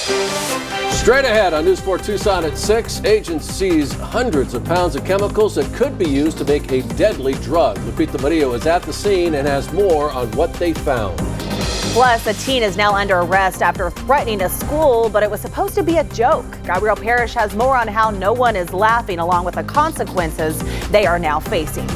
Straight ahead on News 4 Tucson at 6, agents seize hundreds of pounds of chemicals that could be used to make a deadly drug. Lupita Murillo is at the scene and has more on what they found. Plus, a teen is now under arrest after threatening a school, but it was supposed to be a joke. Gabrielle Parrish has more on how no one is laughing along with the consequences they are now facing.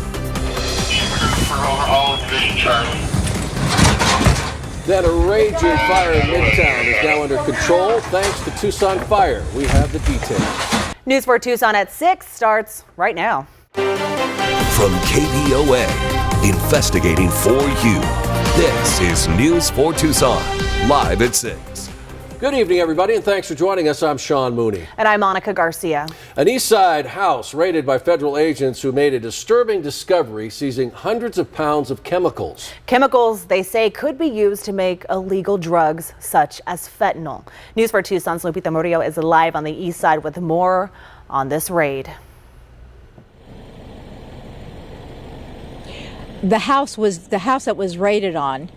Then a raging fire in Midtown is now under control thanks to Tucson Fire. We have the details. News 4 Tucson at 6 starts right now. From KVOA, investigating for you. This is News 4 Tucson, live at 6. Good evening, everybody, and thanks for joining us. I'm Sean Mooney. And I'm Monica Garcia. An East Side house raided by federal agents who made a disturbing discovery, seizing hundreds of pounds of chemicals. Chemicals they say could be used to make illegal drugs such as fentanyl. News 4 Tucson's Lupita Murillo is live on the East Side with more on this raid. The house that was raided on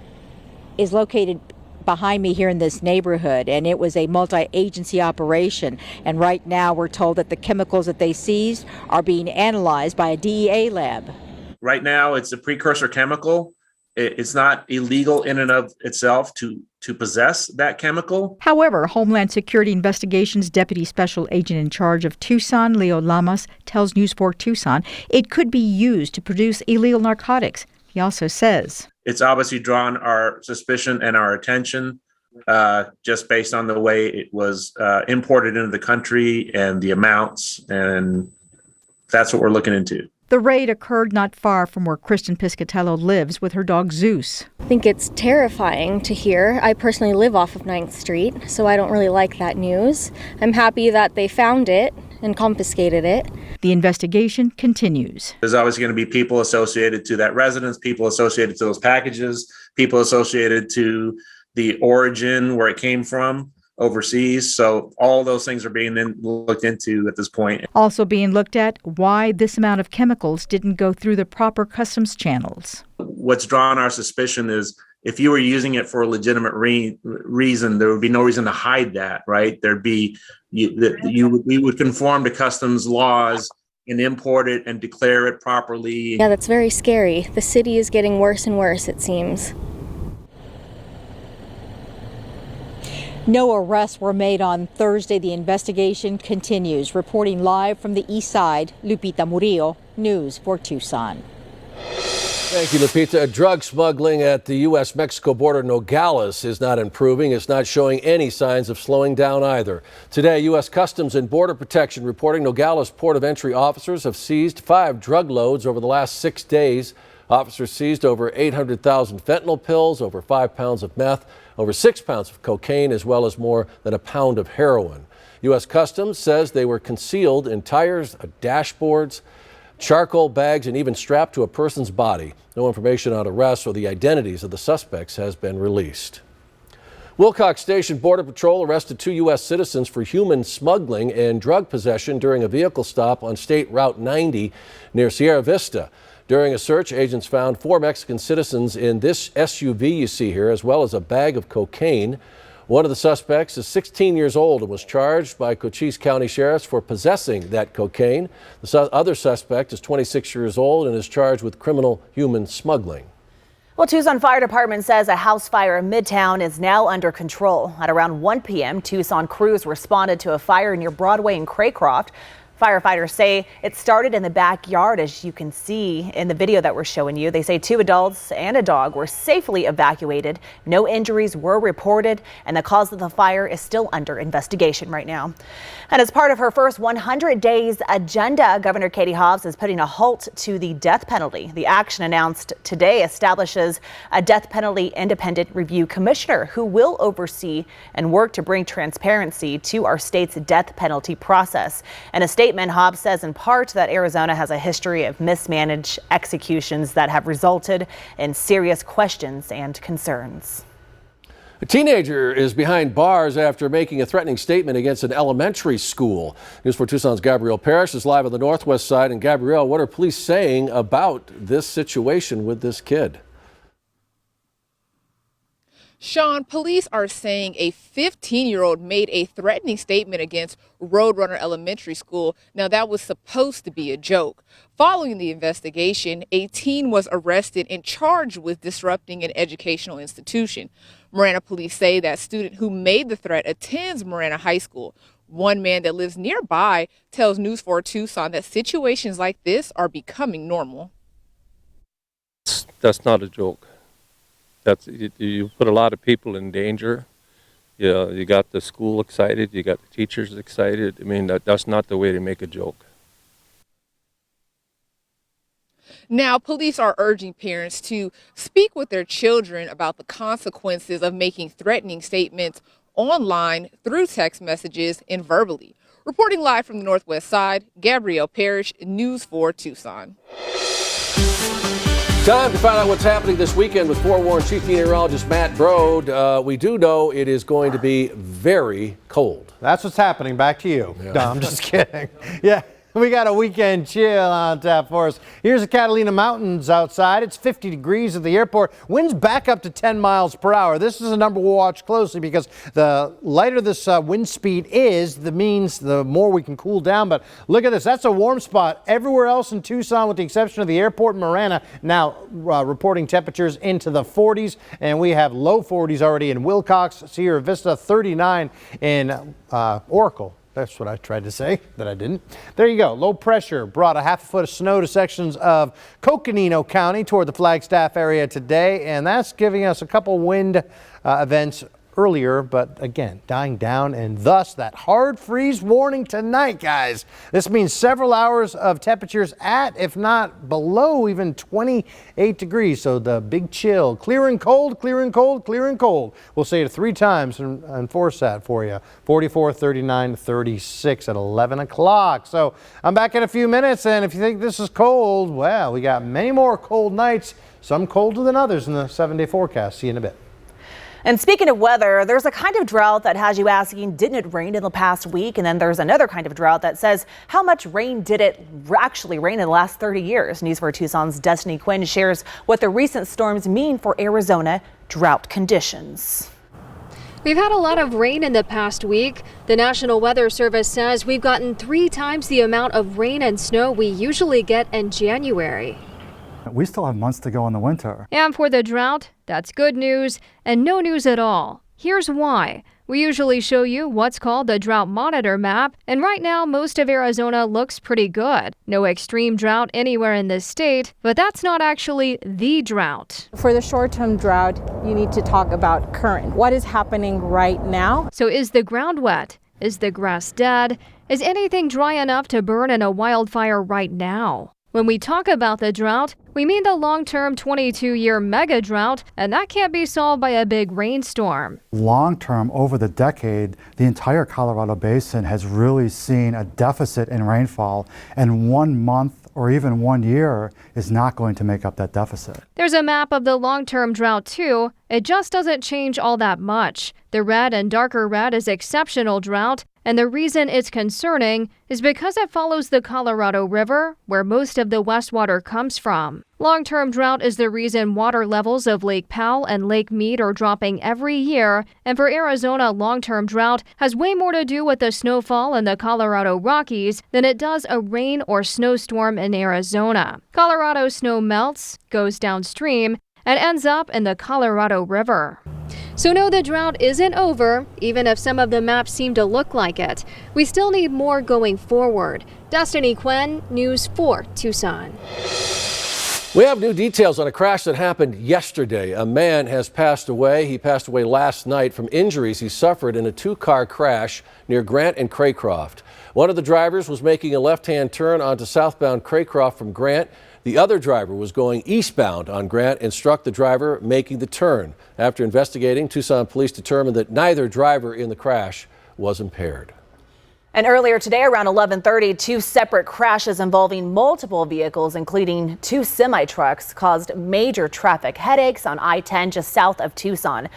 is located behind me here in this neighborhood, and it was a multi-agency operation, and right now we're told that the chemicals that they seized are being analyzed by a DEA lab. Right now it's a precursor chemical. It's not illegal in and of itself to possess that chemical. However, Homeland Security Investigations Deputy Special Agent in charge of Tucson, Leo Lamas, tells News 4 Tucson it could be used to produce illegal narcotics. He also says it's obviously drawn our suspicion and our attention just based on the way it was imported into the country and the amounts, and that's what we're looking into. The raid occurred not far from where Kristen Piscatello lives with her dog Zeus. I think it's terrifying to hear. I personally live off of 9th Street, so I don't really like that news. I'm happy that they found it and confiscated it. The investigation continues. There's always going to be people associated to that residence, people associated to those packages, people associated to the origin where it came from overseas. So all those things are being then looked into at this point. Also being looked at why this amount of chemicals didn't go through the proper customs channels. What's drawn our suspicion is if you were using it for a legitimate reason, there would be no reason to hide that, right? We would conform to customs laws and import it and declare it properly. Yeah, that's very scary. The city is getting worse and worse, it seems. No arrests were made on Thursday. The investigation continues. Reporting live from the East Side, Lupita Murillo, News 4 Tucson. Thank you, Lupita. Drug smuggling at the U.S.-Mexico border Nogales is not improving. It's not showing any signs of slowing down either. Today, U.S. Customs and Border Protection reporting Nogales Port of Entry officers have seized 5 drug loads over the last 6 days. Officers seized over 800,000 fentanyl pills, over 5 pounds of meth, over 6 pounds of cocaine, as well as more than a pound of heroin. U.S. Customs says they were concealed in tires, dashboards, charcoal bags, and even strapped to a person's body. No information on arrests or the identities of the suspects has been released. Wilcox Station Border Patrol arrested 2 U.S. citizens for human smuggling and drug possession during a vehicle stop on State Route 90 near Sierra Vista. During a search, agents found 4 Mexican citizens in this SUV you see here, as well as a bag of cocaine. One of the suspects is 16 years old and was charged by Cochise County Sheriffs for possessing that cocaine. The other suspect is 26 years old and is charged with criminal human smuggling. Well, Tucson Fire Department says a house fire in Midtown is now under control. At around 1 p.m., Tucson crews responded to a fire near Broadway and Craycroft. Firefighters say it started in the backyard, as you can see in the video that we're showing you. They say 2 adults and a dog were safely evacuated. No injuries were reported, and the cause of the fire is still under investigation right now. And as part of her first 100 days agenda, Governor Katie Hobbs is putting a halt to the death penalty. The action announced today establishes a death penalty independent review commissioner who will oversee and work to bring transparency to our state's death penalty process. And a statement, Hobbs says in part that Arizona has a history of mismanaged executions that have resulted in serious questions and concerns. A teenager is behind bars after making a threatening statement against an elementary school. News 4 Tucson's Gabrielle Parrish is live on the northwest side. And Gabrielle, what are police saying about this situation with this kid? Sean, police are saying a 15-year-old made a threatening statement against Roadrunner Elementary School. Now, that was supposed to be a joke. Following the investigation, a teen was arrested and charged with disrupting an educational institution. Marana police say that student who made the threat attends Marana High School. One man that lives nearby tells News 4 Tucson that situations like this are becoming normal. That's not a joke. You put a lot of people in danger. You got the school excited, you got the teachers excited. I mean, that's not the way to make a joke. Now, police are urging parents to speak with their children about the consequences of making threatening statements online, through text messages, and verbally. Reporting live from the Northwest Side, Gabrielle Parrish, News 4 Tucson. Time to find out what's happening this weekend with forewarned Chief Meteorologist Matt Brode. We do know it is going to be very cold. That's what's happening. Back to you. Yeah. No, I'm just kidding. Yeah. We got a weekend chill on tap for us. Here's the Catalina Mountains outside. It's 50 degrees at the airport. Winds back up to 10 miles per hour. This is a number we'll watch closely because the lighter this wind speed is, the means the more we can cool down. But look at this. That's a warm spot. Everywhere else in Tucson, with the exception of the airport in Marana, now reporting temperatures into the 40s. And we have low 40s already in Wilcox, Sierra Vista, 39 in Oracle. That's what I tried to say that I didn't. There you go. Low pressure brought a half a foot of snow to sections of Coconino County toward the Flagstaff area today, and that's giving us a couple wind events earlier, but again, dying down, and thus that hard freeze warning tonight, guys. This means several hours of temperatures at, if not below, even 28 degrees. So the big chill, clear and cold, clear and cold, clear and cold. We'll say it 3 times and enforce that for you. 44, 39, 36 at 11 o'clock. So I'm back in a few minutes, and if you think this is cold, well, we got many more cold nights, some colder than others in the 7-day forecast. See you in a bit. And speaking of weather, there's a kind of drought that has you asking, didn't it rain in the past week? And then there's another kind of drought that says, how much rain did it actually rain in the last 30 years? News 4 Tucson's Destiny Quinn shares what the recent storms mean for Arizona drought conditions. We've had a lot of rain in the past week. The National Weather Service says we've gotten 3 times the amount of rain and snow we usually get in January. We still have months to go in the winter. And for the drought, that's good news and no news at all. Here's why. We usually show you what's called the drought monitor map, and right now most of Arizona looks pretty good. No extreme drought anywhere in this state, but that's not actually the drought. For the short-term drought, you need to talk about current. What is happening right now? So is the ground wet? Is the grass dead? Is anything dry enough to burn in a wildfire right now? When we talk about the drought, we mean the long-term 22-year mega drought, and that can't be solved by a big rainstorm. Long-term, over the decade, the entire Colorado Basin has really seen a deficit in rainfall, and 1 month or even 1 year is not going to make up that deficit. There's a map of the long-term drought too. It just doesn't change all that much. The red and darker red is exceptional drought, and the reason it's concerning is because it follows the Colorado River, where most of the west water comes from. Long-term drought is the reason water levels of Lake Powell and Lake Mead are dropping every year, and for Arizona, long-term drought has way more to do with the snowfall in the Colorado Rockies than it does a rain or snowstorm in Arizona. Colorado snow melts, goes downstream, and ends up in the Colorado River. So no, the drought isn't over, even if some of the maps seem to look like it. We still need more going forward. Destiny Quinn, News 4 Tucson. We have new details on a crash that happened yesterday. A man has passed away. He passed away last night from injuries he suffered in a 2-car crash near Grant and Craycroft. One of the drivers was making a left-hand turn onto southbound Craycroft from Grant. The other driver was going eastbound on Grant and struck the driver making the turn. After investigating, Tucson police determined that neither driver in the crash was impaired. And earlier today, around 11:30, 2 separate crashes involving multiple vehicles, including 2 semi-trucks, caused major traffic headaches on I-10 just south of Tucson.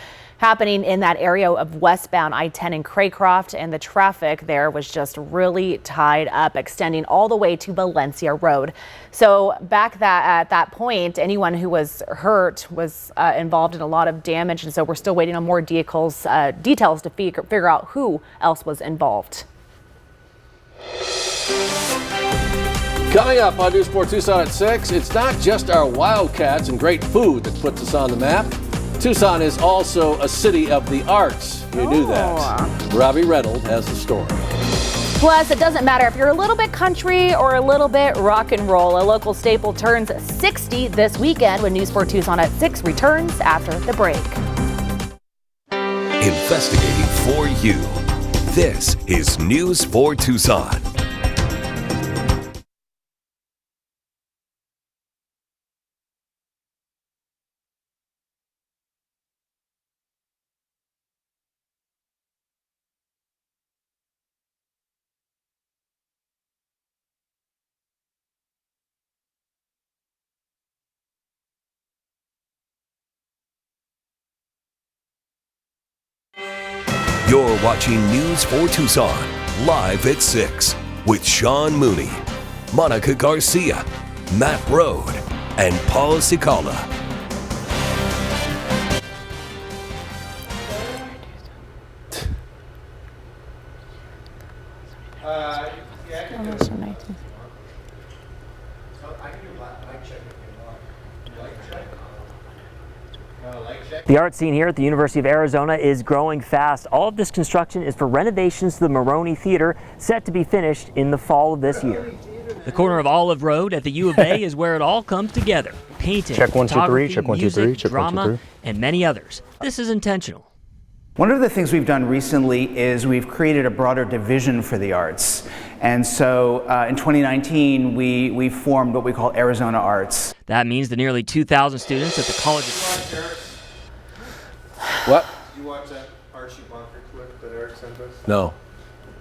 happening in that area of westbound I-10 in Craycroft, and the traffic there was just really tied up, extending all the way to Valencia Road. So back at that point, anyone who was hurt was involved in a lot of damage, and so we're still waiting on more details to figure out who else was involved. Coming up on News 4 Tucson at 6, it's not just our Wildcats and great food that puts us on the map. Tucson is also a city of the arts. You knew that. Robbie Reynolds has the story. Plus, it doesn't matter if you're a little bit country or a little bit rock and roll. A local staple turns 60 this weekend when News 4 Tucson at 6 returns after the break. Investigating for you. This is News 4 Tucson. You're watching News 4 Tucson, live at 6, with Sean Mooney, Monica Garcia, Matt Rode, and Paul Cicala. The art scene here at the University of Arizona is growing fast. All of this construction is for renovations to the Maroney Theater, set to be finished in the fall of this year. The corner of Olive Road at the U of A is where it all comes together. Painting, photography, music, drama, and many others. This is intentional. One of the things we've done recently is we've created a broader division for the arts. And so in 2019, we formed what we call Arizona Arts. That means the nearly 2,000 students at the College of... What? Did you watch that Archie Bunker clip that Eric sent us? No.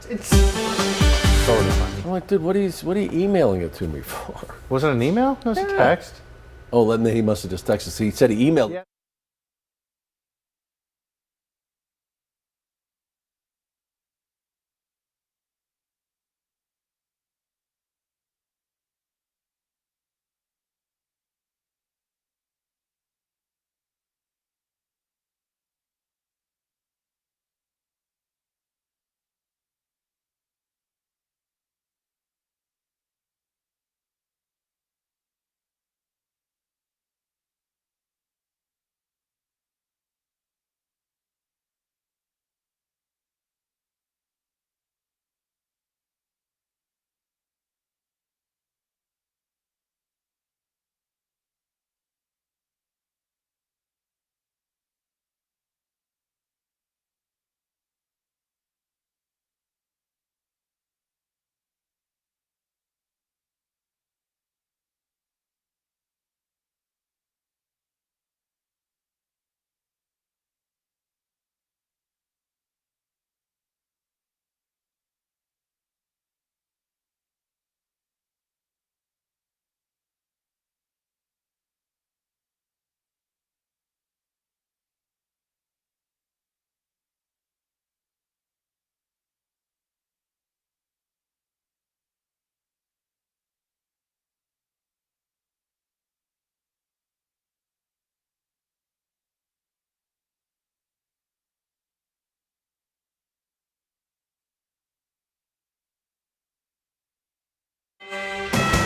It's sort of funny. I'm like, dude, what are you emailing it to me for? Was it an email? It was a text. Oh, then he must have just texted. He said he emailed. Yeah.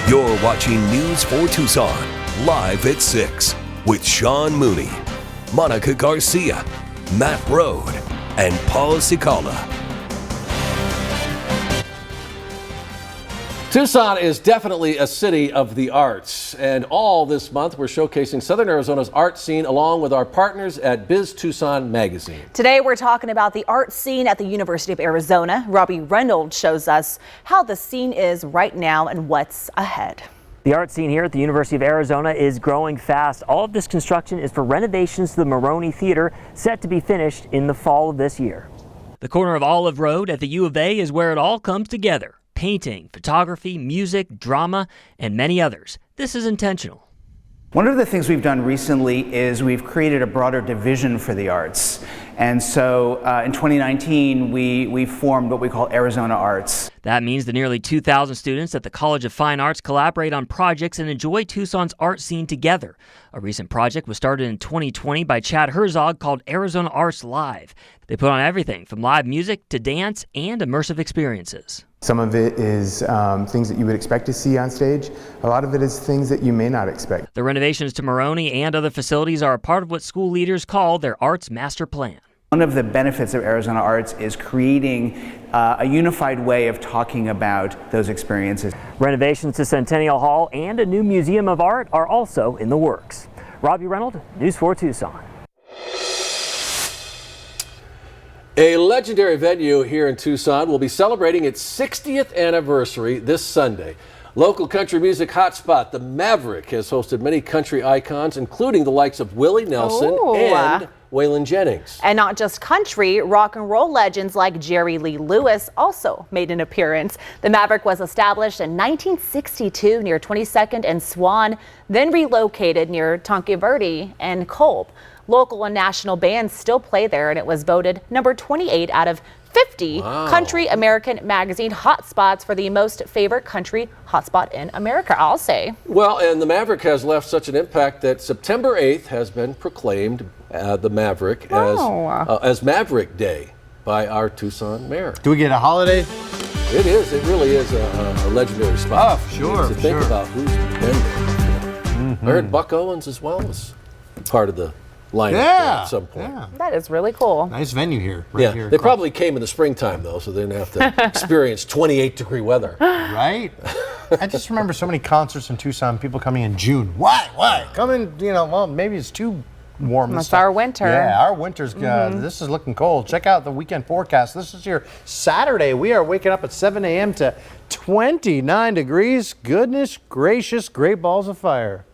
You're watching News 4 Tucson, live at 6, with Sean Mooney, Monica Garcia, Matt Rode, and Paul Cicala. Tucson is definitely a city of the arts, and all this month we're showcasing Southern Arizona's art scene along with our partners at Biz Tucson magazine. Today we're talking about the art scene at the University of Arizona. Robbie Reynolds shows us how the scene is right now and what's ahead. The art scene here at the University of Arizona is growing fast. All of this construction is for renovations to the Maroney Theater, set to be finished in the fall of this year. The corner of Olive Road at the U of A is where it all comes together. Painting, photography, music, drama, and many others. This is intentional. One of the things we've done recently is we've created a broader division for the arts. And so in 2019, we formed what we call Arizona Arts. That means the nearly 2,000 students at the College of Fine Arts collaborate on projects and enjoy Tucson's art scene together. A recent project was started in 2020 by Chad Herzog called Arizona Arts Live. They put on everything from live music to dance and immersive experiences. Some of it is things that you would expect to see on stage. A lot of it is things that you may not expect. The renovations to Moroni and other facilities are a part of what school leaders call their arts master plan. One of the benefits of Arizona Arts is creating a unified way of talking about those experiences. Renovations to Centennial Hall and a new Museum of Art are also in the works. Robbie Reynolds, News 4 Tucson. A legendary venue here in Tucson will be celebrating its 60th anniversary this Sunday. Local country music hotspot, the Maverick, has hosted many country icons, including the likes of Willie Nelson and Waylon Jennings. And not just country, rock and roll legends like Jerry Lee Lewis also made an appearance. The Maverick was established in 1962 near 22nd and Swan, then relocated near Tonke Verde and Kolb. Local and national bands still play there, and it was voted number 28 out of 50 Country American Magazine hotspots for the most favorite country hotspot in America, I'll say. Well, and the Maverick has left such an impact that September 8th has been proclaimed the Maverick as Maverick Day by our Tucson mayor. Do we get a holiday? It is. It really is a legendary spot. Oh, sure. To think about who's been there. I heard Buck Owens as well was part of the lineup there at some point. That is really cool. Nice venue here. Here they probably came in the springtime, though, so they didn't have to experience 28-degree weather. Right? I just remember so many concerts in Tucson, people coming in June. Why? Coming, well, maybe it's too warm. It's our winter. Yeah, our winter's this is looking cold. Check out the weekend forecast. This is your Saturday. We are waking up at 7 a.m. to 29 degrees. Goodness gracious, great balls of fire.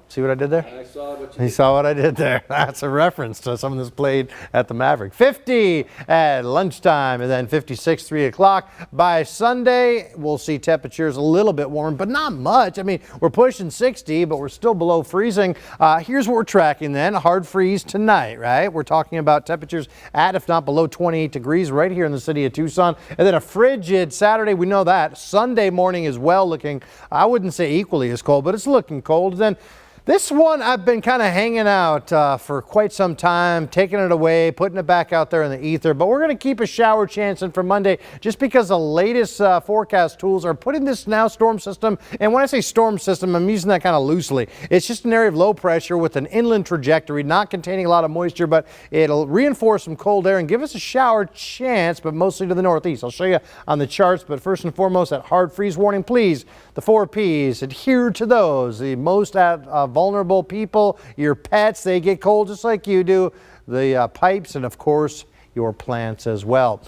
See what I did there? I saw what you You saw what I did there. That's a reference to something that's played at the Maverick. 50 at lunchtime and then 56, 3 o'clock. By Sunday, we'll see temperatures a little bit warmer, but not much. I mean, we're pushing 60, but we're still below freezing. Here's what we're tracking then. A hard freeze tonight, right? We're talking about temperatures at, if not below 28 degrees right here in the city of Tucson. And then a frigid Saturday, we know that. Sunday morning as well looking, I wouldn't say equally as cold, but it's looking cold. Then this one I've been kind of hanging out for quite some time, taking it away, putting it back out there in the ether. But we're going to keep a shower chance in for Monday just because the latest forecast tools are putting this now storm system. And when I say storm system, I'm using that kind of loosely. It's just an area of low pressure with an inland trajectory, not containing a lot of moisture, but it'll reinforce some cold air and give us a shower chance, but mostly to the northeast. I'll show you on the charts, but first and foremost, that hard freeze warning, please. The 4 Ps, adhere to those. The most at vulnerable people, your pets, they get cold just like you do, the pipes, and of course your plants as well.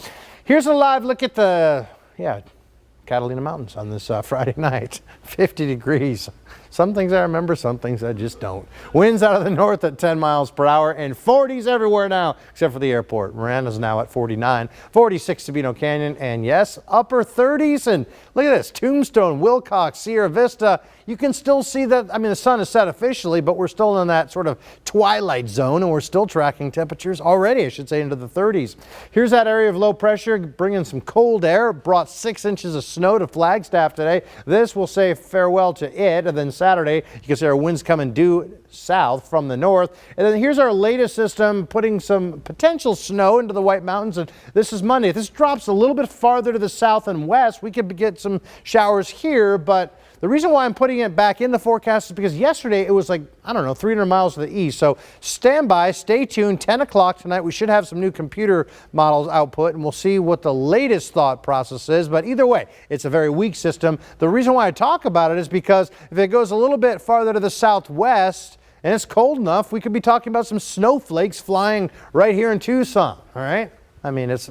Here's a live look at the Catalina Mountains on this Friday night. 50 degrees. Some things I remember, some things I just don't. Winds out of the north at 10 miles per hour and 40s everywhere now, except for the airport. Miranda's now at 49, 46 Sabino Canyon, and yes, upper 30s. And look at this, Tombstone, Wilcox, Sierra Vista. You can still see that, I mean, the sun is set officially, but we're still in that sort of twilight zone, and we're still tracking temperatures already, I should say, into the 30s. Here's that area of low pressure, bringing some cold air, brought 6 inches of snow to Flagstaff today. This will say farewell to it, and then Saturday, you can see our winds coming due south from the north. And then here's our latest system putting some potential snow into the White Mountains. And this is Monday. If this drops a little bit farther to the south and west, we could get some showers here. But the reason why I'm putting it back in the forecast is because yesterday it was like, I don't know, 300 miles to the east. So stand by, stay tuned. 10 o'clock tonight, we should have some new computer models output, and we'll see what the latest thought process is. But either way, it's a very weak system. The reason why I talk about it is because if it goes a little bit farther to the southwest and it's cold enough, we could be talking about some snowflakes flying right here in Tucson. All right? I mean, it's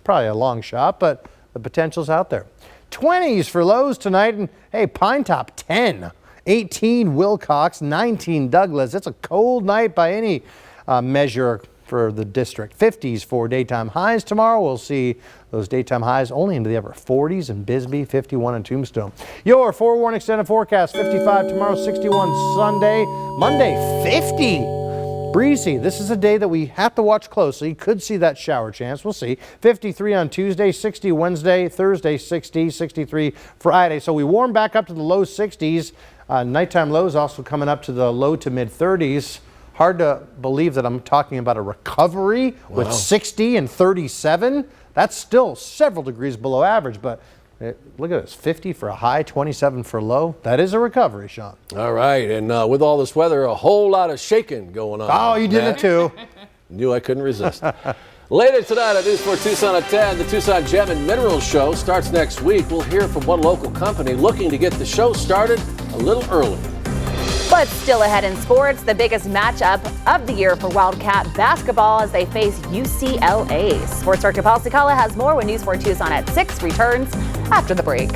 probably a long shot, but the potential's out there. 20s for lows tonight, and hey, Pine Top 10, 18 Wilcox, 19 Douglas. It's a cold night by any measure for the district. 50s for daytime highs tomorrow. We'll see those daytime highs only into the upper 40s in Bisbee, 51 in Tombstone. Your forewarned extended forecast, 55 tomorrow, 61 Sunday, Monday 50. breezy. This is a day that we have to watch closely. Could see that shower chance. We'll see. 53 on Tuesday, 60 Wednesday, Thursday 60, 63 Friday. So we warm back up to the low 60s. Nighttime lows also coming up to the low to mid 30s. Hard to believe that I'm talking about a recovery with 60 and 37. That's still several degrees below average, but look at this, 50 for a high, 27 for low. That is a recovery, Sean. All right, and with all this weather, a whole lot of shaking going on. Oh, you did it too. Knew I couldn't resist. Later tonight on News 4 Tucson at 10, the Tucson Gem and Minerals Show starts next week. We'll hear from one local company looking to get the show started a little early. But still ahead in sports, the biggest matchup of the year for Wildcat basketball as they face UCLA. Sports director Paul Cicala has more when News 4 Tucson at 6 returns after the break.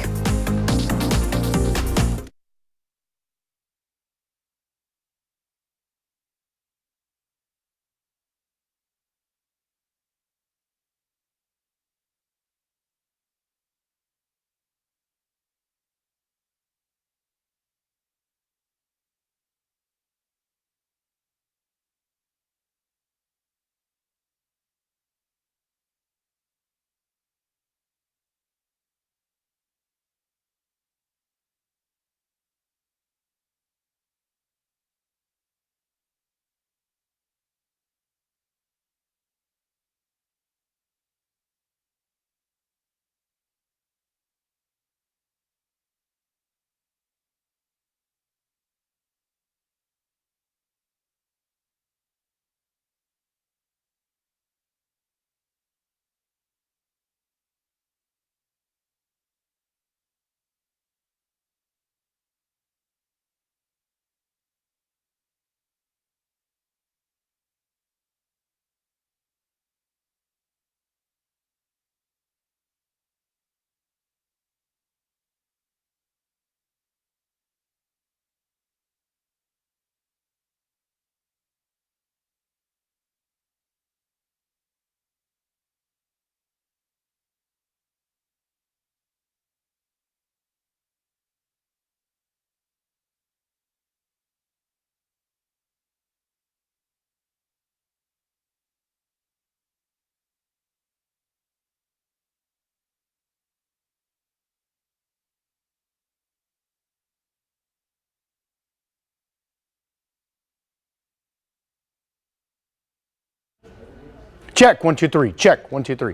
Check, 1, 2, 3. Check, 1, 2, 3.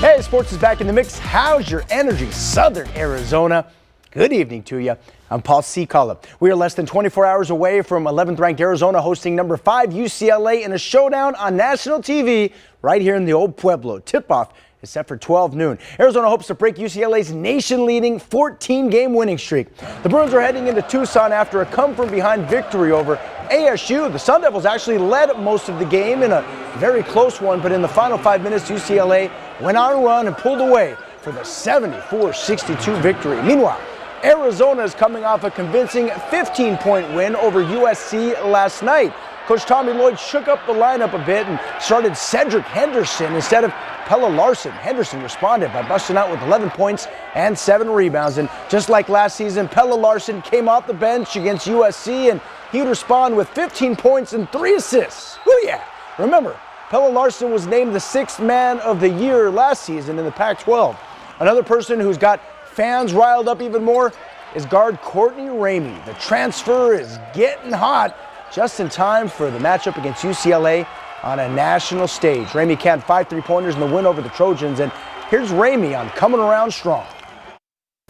Hey, sports is back in the mix. How's your energy, Southern Arizona? Good evening to you. I'm Paul Cicala. We are less than 24 hours away from 11th ranked Arizona hosting number 5 UCLA in a showdown on national TV right here in the Old Pueblo. Tip-off is set for 12 noon. Arizona hopes to break UCLA's nation-leading 14-game winning streak. The Bruins are heading into Tucson after a come-from-behind victory over ASU. The Sun Devils actually led most of the game in a very close one, but in the final 5 minutes, UCLA went on a run and pulled away for the 74-62 victory. Meanwhile, Arizona is coming off a convincing 15-point win over USC last night. Coach Tommy Lloyd shook up the lineup a bit and started Cedric Henderson instead of Pella Larson. Henderson responded by busting out with 11 points and 7 rebounds. And just like last season, Pella Larson came off the bench against USC and he'd respond with 15 points and 3 assists. Oh yeah! Remember, Pella Larson was named the 6th man of the year last season in the Pac-12. Another person who's got fans riled up even more is guard Courtney Ramey. The transfer is getting hot just in time for the matchup against UCLA on a national stage. Ramey capped 5 3-pointers in the win over the Trojans, and here's Ramey on coming around strong.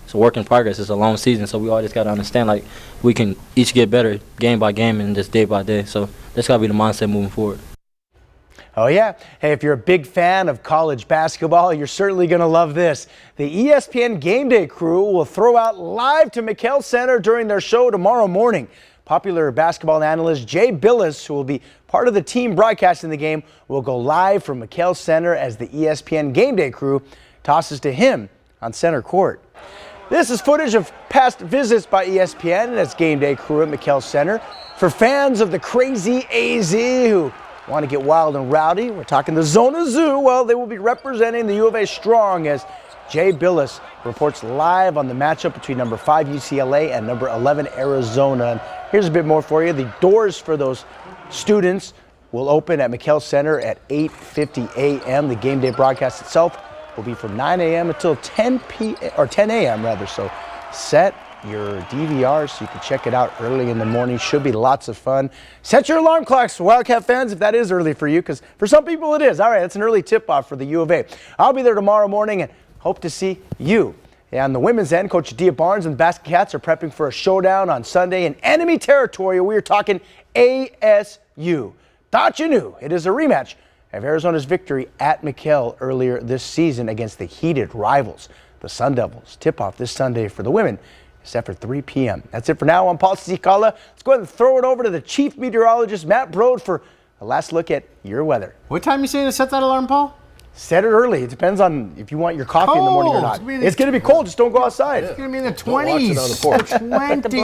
It's a work in progress. It's a long season, so we all just got to understand, like, we can each get better game by game and just day by day. So that's got to be the mindset moving forward. Oh yeah, hey, if you're a big fan of college basketball, you're certainly going to love this. The ESPN Game Day crew will throw out live to McKale Center during their show tomorrow morning. Popular basketball analyst Jay Billis, who will be part of the team broadcasting the game, will go live from McKale Center as the ESPN Game Day crew tosses to him on center court. This is footage of past visits by ESPN and its Game Day crew at McKale Center. For fans of the crazy AZ who want to get wild and rowdy, we're talking the Zona Zoo. Well, they will be representing the U of A Strong as Jay Billis reports live on the matchup between number 5 UCLA and number 11 Arizona. And here's a bit more for you. The doors for those students will open at McKale Center at 8:50 a.m. The game day broadcast itself will be from 9 a.m. until 10 a.m. rather. So set your DVR so you can check it out early in the morning. Should be lots of fun. Set your alarm clocks, Wildcat fans, if that is early for you, because for some people it is. All right, that's an early tip-off for the U of A. I'll be there tomorrow morning and hope to see you. On the women's end, Coach Dia Barnes and the Basket Cats are prepping for a showdown on Sunday in enemy territory. We are talking ASU. Thought you knew. It is a rematch of Arizona's victory at McKale earlier this season against the heated rivals, the Sun Devils. Tip-off this Sunday for the women is set for 3 p.m. That's it for now. I'm Paul Cicala. Let's go ahead and throw it over to the chief meteorologist, Matt Brode, for a last look at your weather. What time are you saying to set that alarm, Paul? Set it early. It depends on if you want your coffee in the morning or not. It's going to be cold. Just don't go outside. It's going to be in the 20s. Watch it on the porch. 20.